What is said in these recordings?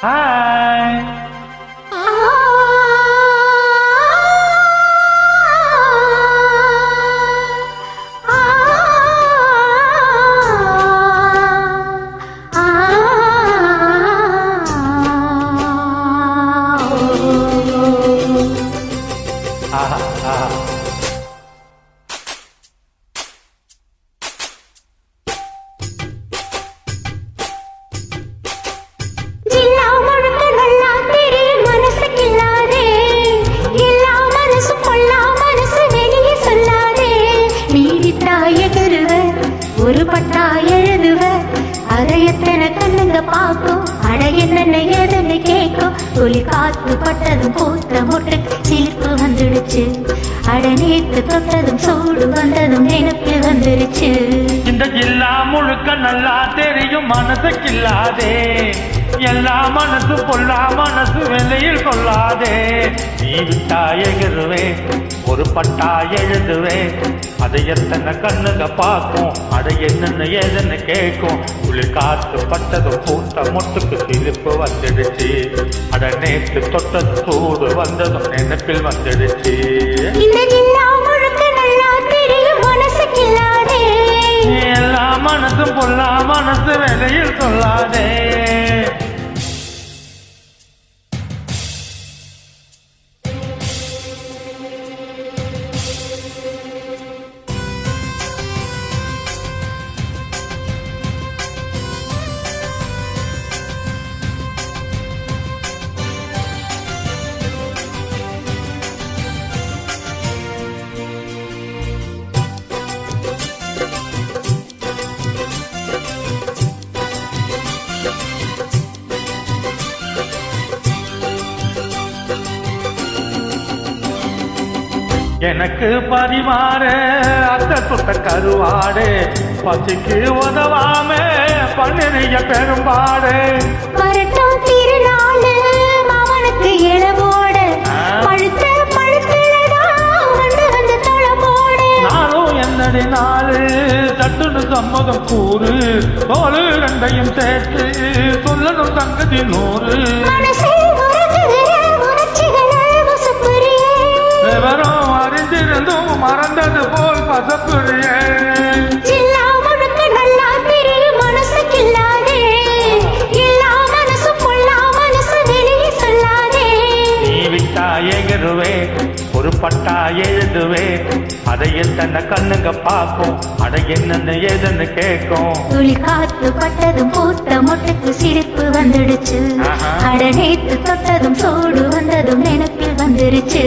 Hi ஒரு பட்டா எழுதுவ அரையத்தன கண்ணுங்க பாக்கும் அட என்ன ஏதுன்னு கேட்கும் துளி காத்து பட்டதும் பூத்த முட்டுக்கு சிலிப்பு வந்துடுச்சு அட நேத்து தொட்டதும் சூடு வந்ததும் நினைப்பில் வந்துருச்சு இந்த ஜில்லா முழுக்க நல்லா தெரியும் மனசுக்கில்லாதே எல்லா மனசு பொல்லா மனசு வெள்ளையில் கொள்ளாதே நீ விட்டா எகிருவே ஒரு பட்டா எழுதுவே அதை எத்தனை கண்ணுங்க பார்க்கும் அதை என்னன்னு ஏதுன்னு கேட்கும் குளிர் காத்து பட்டதும் பூத்த மொட்டுக்கு சிலிப்பு வந்துடுச்சு அட நேற்று தொட்டது சூடு வந்ததும் நினைப்பில் வந்துடுச்சு எல்லா மனசும் பொல்லா மனசு வேலையில் சொல்லாதே எனக்கு பரிமாறு அத்த சுட்ட கருவாடு பசிக்கு உதவாம பண்ணிய பெரும்பாடு மாமனுக்கு இளவோடு பழுத்த நானும் என்னடி நாளு தட்டுன்னு சம்மதம் கூறு தோளு ரெண்டையும் சேர்த்து சொல்லணும் சங்கதி 100 விவரம் அறிந்திருந்தும் மறந்தது போல் பசப்புரியே நீ விட்டா எகிருவே ஒரு பட்டா எழுதுவே அதை எத்தனை கண்ணுங்க பார்க்கும் அதை என்னன்னு ஏதுன்னு கேட்கும் துளி காத்து பட்டதும் பூத்த மொட்டுக்கு சிரிப்பு வந்துடுச்சு அட நேத்து தொட்டதும் சூடு வந்ததும் நினைப்பில் வந்துருச்சு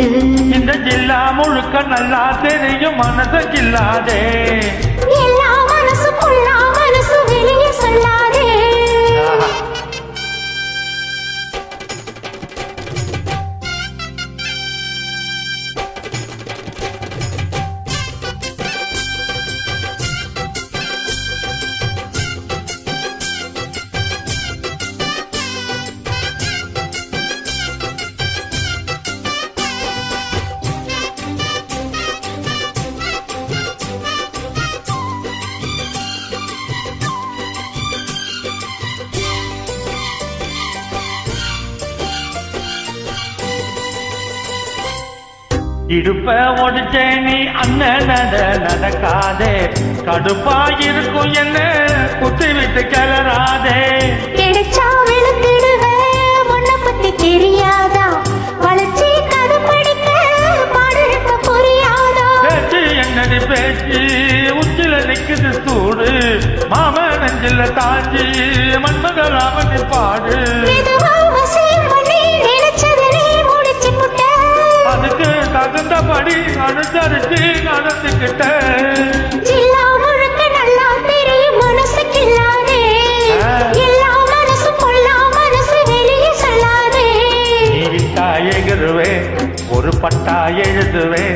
இந்த ஜில்லா முழுக்க நல்லா தெரியும் மனசுக்கில்லாதே எல்லா மனசு பொல்லா மனசு வெளியே சொல்லாதே இடுப்ப ஒடிச்சே நீ அண்ணன் நடக்காதே கடுப்பா இருக்கும் என்ன குத்தி விட்டு கிளறாதே கிடைச்சா விழுக்கிடுவேன் உன்னை பத்தி தெரியாதா வளர்ச்சி கதை படிக்க பாடுறப்ப புரியாதா பேச்சு என்னடி பேச்சு உச்சில நிக்குது சூடு மாம நெஞ்சில தாச்சி மன்மகராமனி பாடு அதுக்கு தகுந்தபடி அனுசரிச்சு நடந்துக்கிட்ட ஜில்லா முழுக்க நல்லா தெரியும் மனசுக்கில்லாதே எல்லா மனசு பொல்லா மனசு வெளியே சொல்லாதே நீ விட்டா எகிருவே ஒரு பட்டா எழுதுவே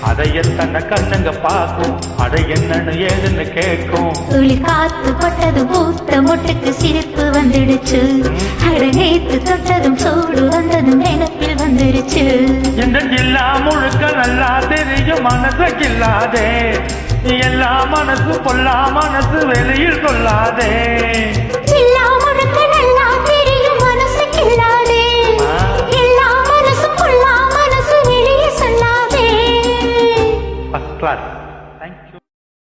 அதை எத்தனை கண்ணுங்க பார்க்கும் அதை என்னன்னு ஏதுன்னு கேட்கும் துளி காத்து பட்டதும் பூத்த மொட்டுக்கு சிரிப்பு வந்துடுச்சு அட நேத்து தொட்டதும் சூடு வந்ததும் நினைப்பில் வந்துருச்சு இந்த ஜில்லா முழுக்க நல்லா தெரியும் மனசுக்கில்லாதே எல்லா மனசு பொல்லா மனசு வெளியில் சொல்லாதே ஜில்லா முழுக்க நல்லா தெரியும் மனசுக்கு கிளாஸ். தேங்க்யூ.